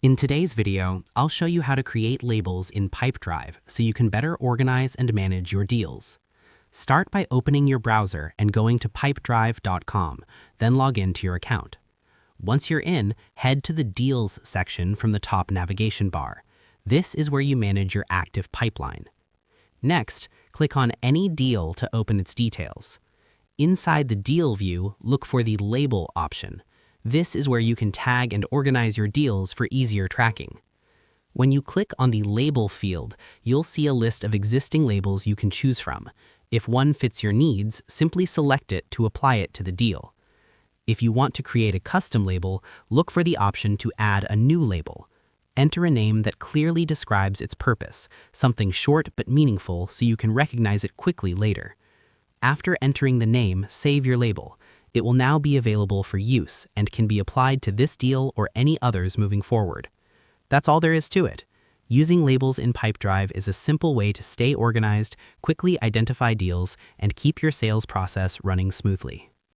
In today's video, I'll show you how to create labels in Pipedrive so you can better organize and manage your deals. Start by opening your browser and going to pipedrive.com, then log into your account. Once you're in, head to the Deals section from the top navigation bar. This is where you manage your active pipeline. Next, click on any deal to open its details. Inside the Deal view, look for the Label option. This is where you can tag and organize your deals for easier tracking. When you click on the Label field, you'll see a list of existing labels you can choose from. If one fits your needs, simply select it to apply it to the deal. If you want to create a custom label, look for the option to add a new label. Enter a name that clearly describes its purpose, something short but meaningful so you can recognize it quickly later. After entering the name, save your label. It will now be available for use and can be applied to this deal or any others moving forward. That's all there is to it. Using labels in Pipedrive is a simple way to stay organized, quickly identify deals, and keep your sales process running smoothly.